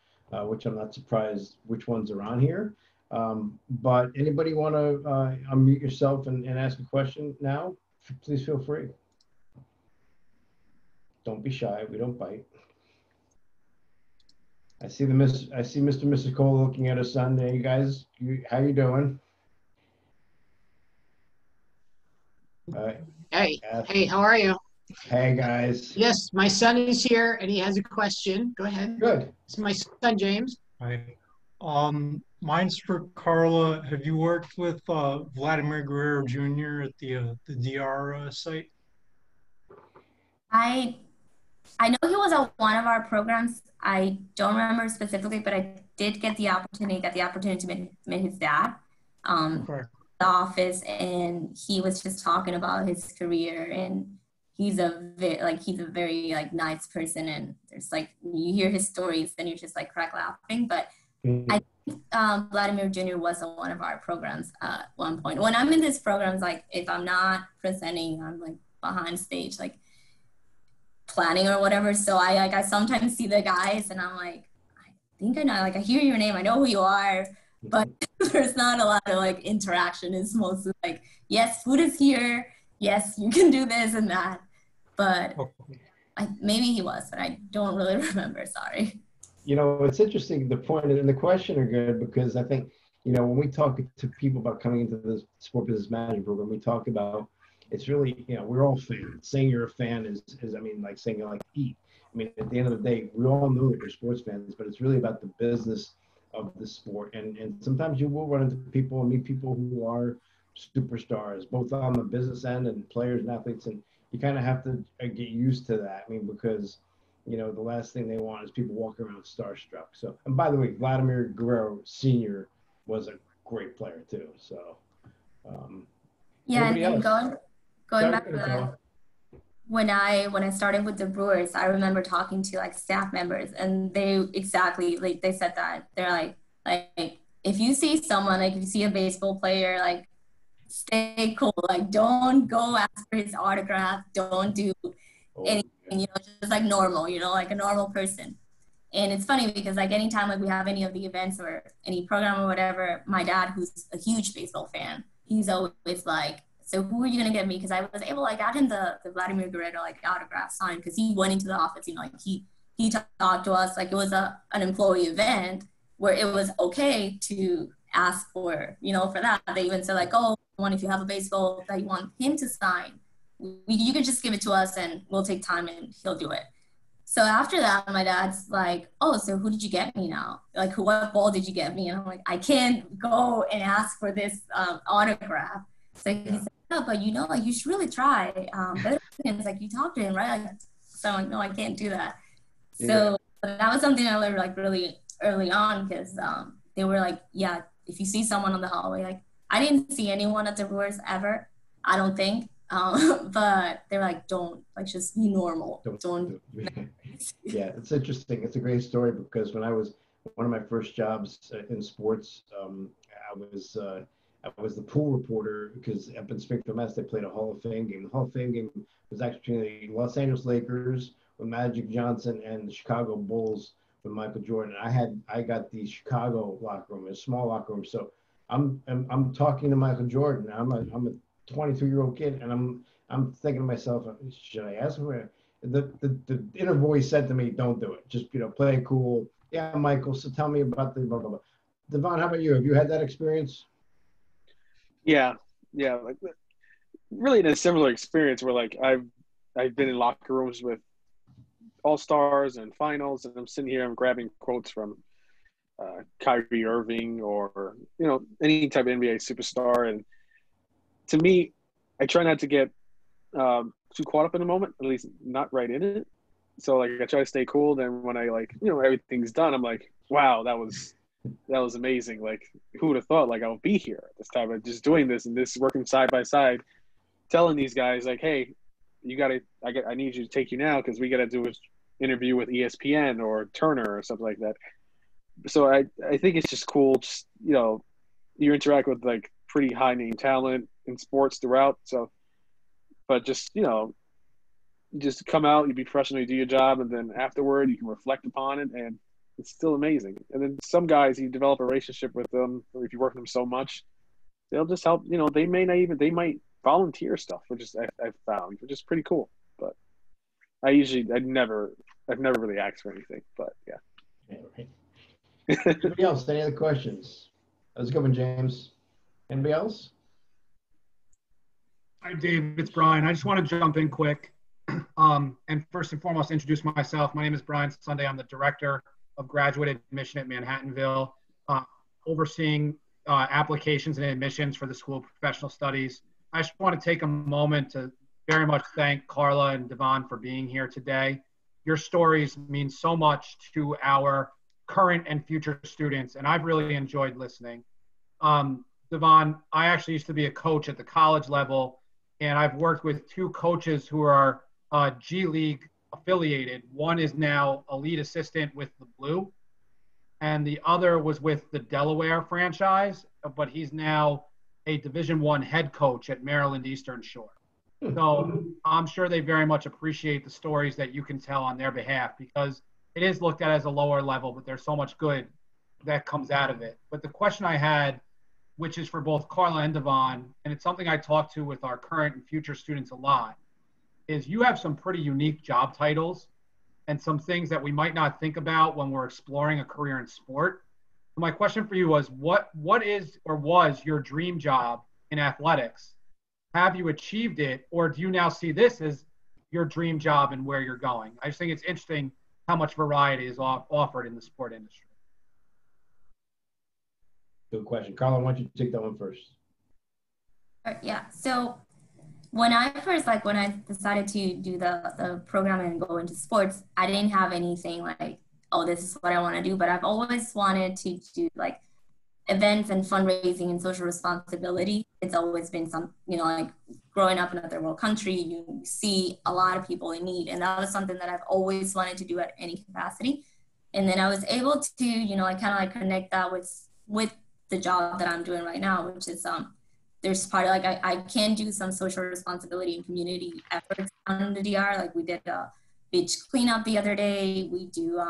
S1: which I'm not surprised which ones are on here. But anybody want to unmute yourself and ask a question now? Please feel free. Don't be shy. We don't bite. I see Mr. and Mrs. Cole looking at us son. There, you guys. How you doing?
S11: Hey, how are you?
S1: Hey, guys.
S11: Yes, my son is here and he has a question. Go ahead.
S1: Good.
S11: It's my son, James.
S12: Hi. Mine's for Carla. Have you worked with Vladimir Guerrero Jr. at the DR site?
S9: I know he was at one of our programs. I don't remember specifically, but I did get the opportunity to meet his dad,
S12: Okay.
S9: the office, and he was just talking about his career, and he's a very like nice person, and there's like you hear his stories, then you just like crack laughing. But I think Vladimir Jr. was on one of our programs at one point. When I'm in these programs, like if I'm not presenting, I'm like behind stage, like planning or whatever. So I sometimes see the guys and I'm like, I think I know, like I hear your name, I know who you are, but there's not a lot of like interaction. It's mostly like, yes, food is here. Yes, you can do this and that. But maybe he was, but I don't really remember. Sorry.
S1: You know, it's interesting. The point and the question are good because I think, you know, when we talk to people about coming into the sport business management program, we talk about it's really, you know, we're all fans. Saying you're a fan is I mean, like saying you like eat. I mean, at the end of the day, we all know that we're sports fans, but it's really about the business of the sport. And sometimes you will run into people and meet people who are superstars, both on the business end and players and athletes. And you kind of have to get used to that. I mean, because you know, the last thing they want is people walking around starstruck. So, and by the way, Vladimir Guerrero Sr. was a great player too. So,
S9: Yeah,
S1: anybody
S9: and
S1: else?
S9: going back to when I started with the Brewers, I remember talking to like staff members, and they exactly like they said that they're like if you see someone, like if you see a baseball player, like stay cool, like don't go ask for his autograph, don't do anything, you know, just like normal, you know, like a normal person. And it's funny because like anytime like we have any of the events or any program or whatever, my dad, who's a huge baseball fan, he's always like, so who are you gonna get me? Because I was able, like, I got him the Vladimir Guerrero like autograph sign because he went into the office, you know, like he talked to us like it was an employee event where it was okay to ask for, you know, for that. They even said like, oh, if you have a baseball that you want him to sign, you can just give it to us and we'll take time and he'll do it. So after that, my dad's like, oh, so who did you get me now? Like, what ball did you get me? And I'm like, I can't go and ask for this autograph. So he said, no, but you know, like, you should really try. The other thing is, like, you talk to him, right? Like, so I'm like, no, I can't do that. So that was something I learned, like, really early on because they were like, yeah, if you see someone on the hallway, like, I didn't see anyone at the Brewers ever, I don't think. But they're like, don't, like, just be normal. Don't.
S1: Yeah, it's interesting. It's a great story because when I was one of my first jobs in sports, I was the pool reporter because up in Springfield, Mass, they played a Hall of Fame game. The Hall of Fame game was actually between the Los Angeles Lakers with Magic Johnson and the Chicago Bulls with Michael Jordan. I got the Chicago locker room, a small locker room. So I'm talking to Michael Jordan. I'm a 22-year-old kid, and I'm thinking to myself, should I ask him? The inner voice said to me, don't do it. Just, you know, play it cool. Yeah, Michael, so tell me about the blah, blah, blah. Devon, how about you? Have you had that experience?
S10: Yeah, like really in a similar experience where like I've been in locker rooms with all-stars and finals, and I'm sitting here, I'm grabbing quotes from Kyrie Irving or, you know, any type of NBA superstar. And to me, I try not to get too caught up in the moment, at least not right in it. So like I try to stay cool. Then when I like, you know, everything's done, I'm like, wow, that was amazing. Like who would have thought like I would be here at this time of just doing this and this working side by side, telling these guys like, hey, I need you to take you now because we got to do an interview with ESPN or Turner or something like that. So I think it's just cool. Just, you know, you interact with like pretty high name talent in sports throughout. So, but just, you know, just come out, you be professional, you do your job, and then afterward you can reflect upon it, and it's still amazing. And then some guys, you develop a relationship with them, or if you work with them so much, they'll just help. You know, they might volunteer stuff, which is I've found, which is pretty cool. But I've never really asked for anything. But yeah.
S1: Right. Anybody else? Any other questions? That was a good one, James. Anybody else?
S13: Hi, Dave. It's Brian. I just want to jump in quick. And first and foremost, introduce myself. My name is Brian Sunday. I'm the Director of Graduate Admission at Manhattanville, overseeing applications and admissions for the School of Professional Studies. I just want to take a moment to very much thank Carla and Devon for being here today. your stories mean so much to our current and future students, and I've really enjoyed listening. Devon, I actually used to be a coach at the college level, and I've worked with two coaches who are G League affiliated. One is now a lead assistant with the Blue, and the other was with the Delaware franchise, but he's now a Division I head coach at Maryland Eastern Shore. So I'm sure they very much appreciate the stories that you can tell on their behalf, because it is looked at as a lower level, but there's so much good that comes out of it. But the question I had, which is for both Carla and Devon, and it's something I talk to with our current and future students a lot, is you have some pretty unique job titles and some things that we might not think about when we're exploring a career in sport. So my question for you was, what is or was your dream job in athletics? Have you achieved it, or do you now see this as your dream job and where you're going? I just think it's interesting how much variety is offered in the sport industry.
S1: Good question. Carla, why don't you take that one first?
S9: Yeah, so when I decided to do the program and go into sports, I didn't have anything like, oh, this is what I want to do, but I've always wanted to do like events and fundraising and social responsibility. It's always been some, like growing up in a third world country, you see a lot of people in need. And that was something that I've always wanted to do at any capacity. And then I was able to, connect that with the job that I'm doing right now, which is, there's part of I can do some social responsibility and community efforts on the DR. Like we did a beach cleanup the other day. We do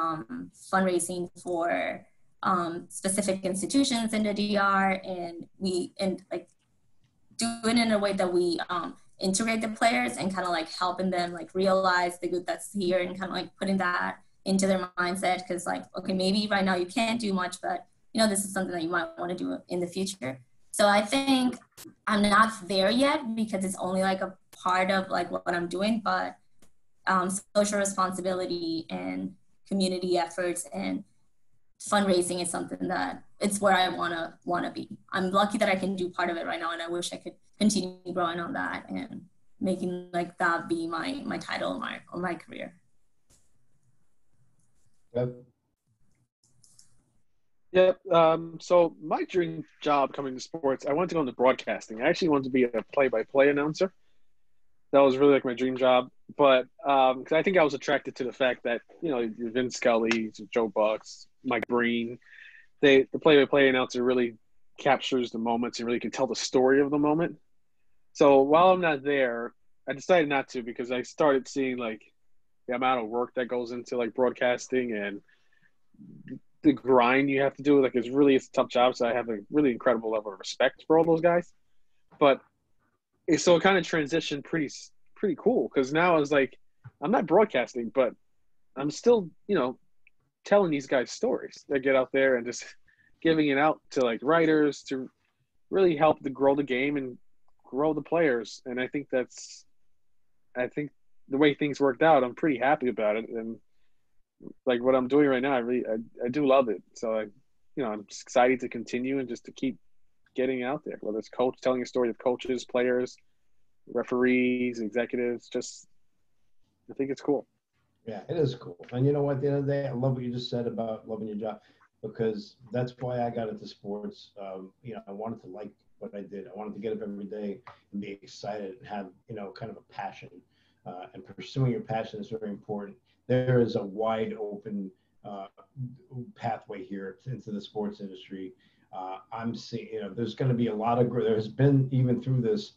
S9: fundraising for specific institutions in the DR, and do it in a way that we integrate the players and kind of like helping them like realize the good that's here and kind of like putting that into their mindset, because like, okay, maybe right now you can't do much, but this is something that you might want to do in the future. So I think I'm not there yet because it's only like a part of like what I'm doing, but social responsibility and community efforts and fundraising is something that it's where I wanna be. I'm lucky that I can do part of it right now, and I wish I could continue growing on that and making like that be my title or my career.
S10: Yep. So my dream job coming to sports, I wanted to go into broadcasting. I actually wanted to be a play-by-play announcer. That was really like my dream job. But because I think I was attracted to the fact that, Vince Scully, Joe Bucks, Mike Breen, the play-by-play announcer really captures the moments and really can tell the story of the moment. So while I'm not there, I decided not to, because I started seeing like the amount of work that goes into like broadcasting and the grind you have to do. Like it's a tough job. So I have a really incredible level of respect for all those guys. But so it kind of transitioned pretty cool, because now I was like, I'm not broadcasting, but I'm still, telling these guys stories that get out there and just giving it out to like writers to really help to grow the game and grow the players. And I think the way things worked out, I'm pretty happy about it. And like what I'm doing right now, I do love it. So I'm excited to continue and just to keep getting out there, whether it's telling a story of coaches, players, referees, executives. I think it's cool.
S1: Yeah, it is cool. And you know what, at the end of the day, I love what you just said about loving your job, because that's why I got into sports. I wanted to like what I did. I wanted to get up every day and be excited and have, kind of a passion. And pursuing your passion is very important. There is a wide open pathway here into the sports industry. I'm seeing, there's going to be a lot of growth. There's been, even through this,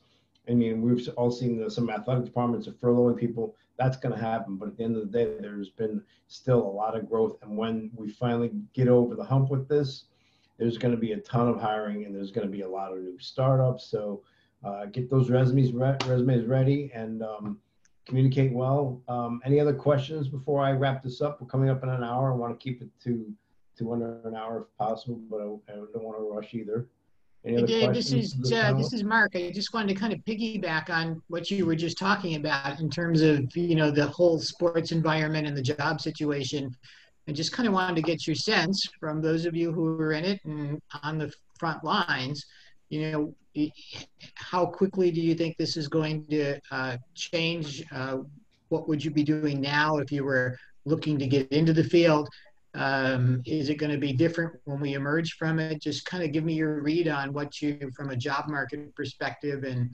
S1: I mean, we've all seen some athletic departments are furloughing people. That's going to happen. But at the end of the day, there's been still a lot of growth. And when we finally get over the hump with this, there's going to be a ton of hiring, and there's going to be a lot of new startups. So get those resumes ready and communicate well. Any other questions before I wrap this up? We're coming up in an hour. I want to keep it to under an hour if possible, but I don't want to rush either.
S11: Hey Dave, this is Mark. I just wanted to kind of piggyback on what you were just talking about in terms of the whole sports environment and the job situation. I just kind of wanted to get your sense from those of you who are in it and on the front lines. How quickly do you think this is going to change what would you be doing now if you were looking to get into the field? Is it going to be different when we emerge from it? Just kind of give me your read on what you, from a job market perspective, and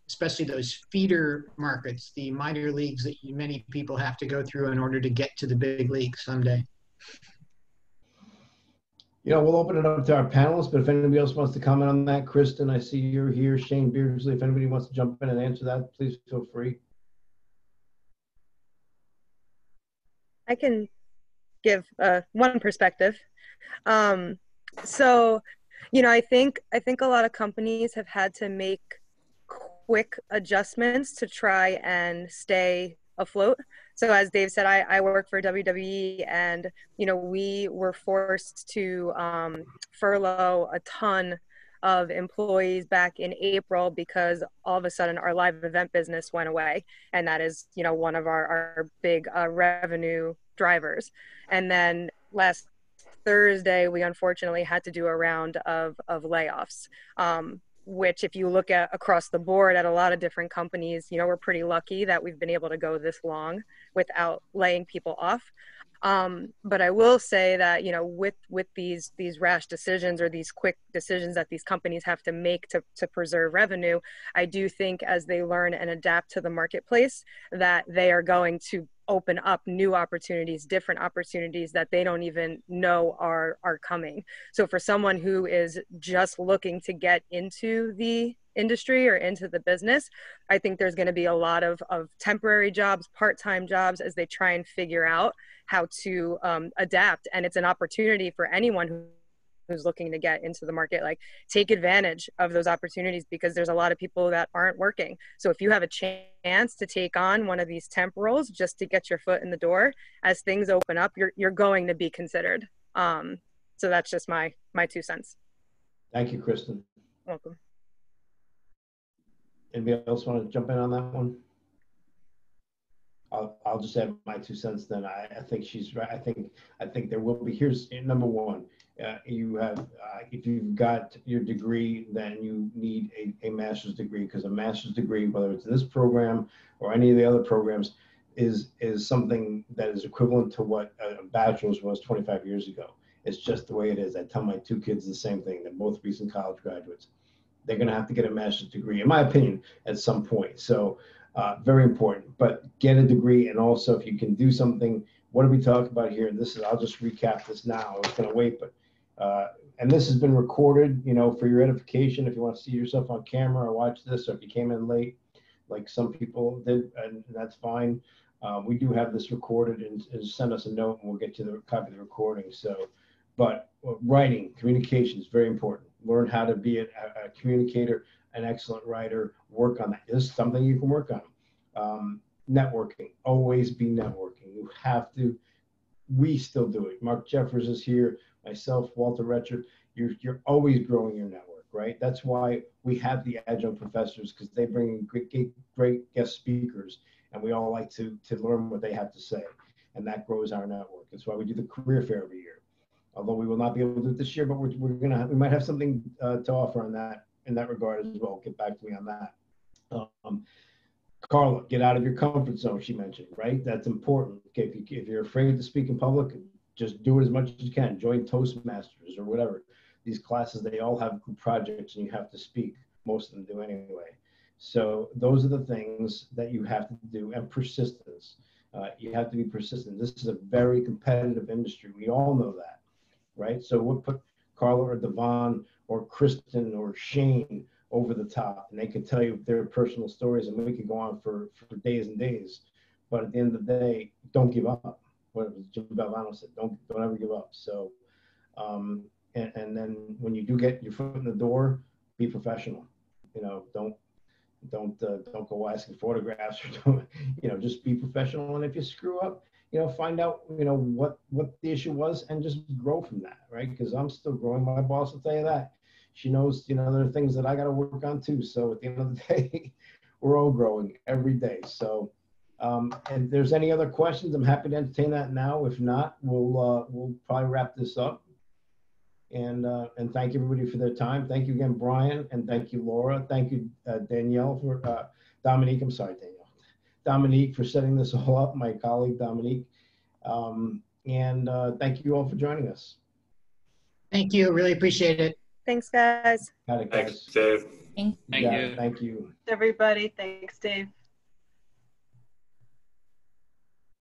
S11: especially those feeder markets, the minor leagues that many people have to go through in order to get to the big league someday.
S1: You know, we'll open it up to our panelists, but if anybody else wants to comment on that, Kristen, I see you're here. Shane Beardsley, if anybody wants to jump in and answer that, please feel free.
S14: I can give one perspective. So, you know, I think a lot of companies have had to make quick adjustments to try and stay afloat. So as Dave said, I work for WWE, and, you know, we were forced to furlough a ton of employees back in April because all of a sudden our live event business went away. And that is, you know, one of our big revenue drivers. And then last Thursday, we unfortunately had to do a round of layoffs, which if you look at across the board at a lot of different companies, you know, we're pretty lucky that we've been able to go this long without laying people off. But I will say that, you know, with these rash decisions or these quick decisions that these companies have to make to preserve revenue, I do think as they learn and adapt to the marketplace, that they are going to open up new opportunities, different opportunities that they don't even know are coming. So for someone who is just looking to get into the industry or into the business, I think there's going to be a lot of temporary jobs, part-time jobs, as they try and figure out how to adapt. And it's an opportunity for anyone who's looking to get into the market. Like, take advantage of those opportunities, because there's a lot of people that aren't working. So if you have a chance to take on one of these temp roles just to get your foot in the door, as things open up, you're going to be considered. So that's just my 2 cents.
S1: Thank you, Kristen.
S14: Welcome.
S1: Anybody else want to jump in on that one? I'll just add my 2 cents then. I think she's right. I think there will be. Here's number one. You have, if you've got your degree, then you need a master's degree, because a master's degree, whether it's in this program or any of the other programs, is something that is equivalent to what a bachelor's was 25 years ago. It's just the way it is. I tell my 2 kids the same thing. They're both recent college graduates. They're going to have to get a master's degree, in my opinion, at some point. So very important. But get a degree, and also if you can do something. What do we talk about here? I'll just recap this now. I was going to wait, but and this has been recorded, you know, for your edification. If you want to see yourself on camera or watch this, or if you came in late, like some people did, and that's fine. We do have this recorded, and send us a note, and we'll get you the copy of the recording. So, but writing, communication is very important. Learn how to be a communicator, an excellent writer. Work on that. This is something you can work on. Networking, always be networking. You have to. We still do it. Mark Jeffers is here. Myself, Walter Retcher. You're always growing your network, right? That's why we have the adjunct professors, because they bring in great guest speakers, and we all like to learn what they have to say, and that grows our network. That's why we do the career fair every year. Although we will not be able to do it this year, but we might have something to offer on that in that regard as well. Get back to me on that. Carla, get out of your comfort zone, she mentioned, right? That's important. Okay, if you're afraid to speak in public, just do it as much as you can. Join Toastmasters or whatever. These classes, they all have group projects, and you have to speak. Most of them do anyway. So those are the things that you have to do, and persistence. You have to be persistent. This is a very competitive industry. We all know that, right? So we'll put Carla or Devon or Kristen or Shane over the top, and they could tell you their personal stories, and we could go on for days and days. But at the end of the day, don't give up. What Jim Valvano said, don't ever give up. So, and then when you do get your foot in the door, be professional. You know, don't go asking for autographs, or just be professional. And if you screw up, find out, what the issue was, and just grow from that, right? Because I'm still growing. My boss will tell you that. She knows, there are things that I got to work on too. So at the end of the day, we're all growing every day. So, and if there's any other questions, I'm happy to entertain that now. If not, we'll probably wrap this up. And thank everybody for their time. Thank you again, Brian, and thank you, Laura. Thank you, Danielle, for Dominique. I'm sorry, Danielle. Dominique for setting this all up, my colleague Dominique. And thank you all for joining us.
S11: Thank you. Really appreciate it.
S14: Thanks, guys.
S1: Got it, guys.
S15: Thanks, Dave.
S9: Thank
S1: You. Thank you.
S3: Everybody, thanks, Dave.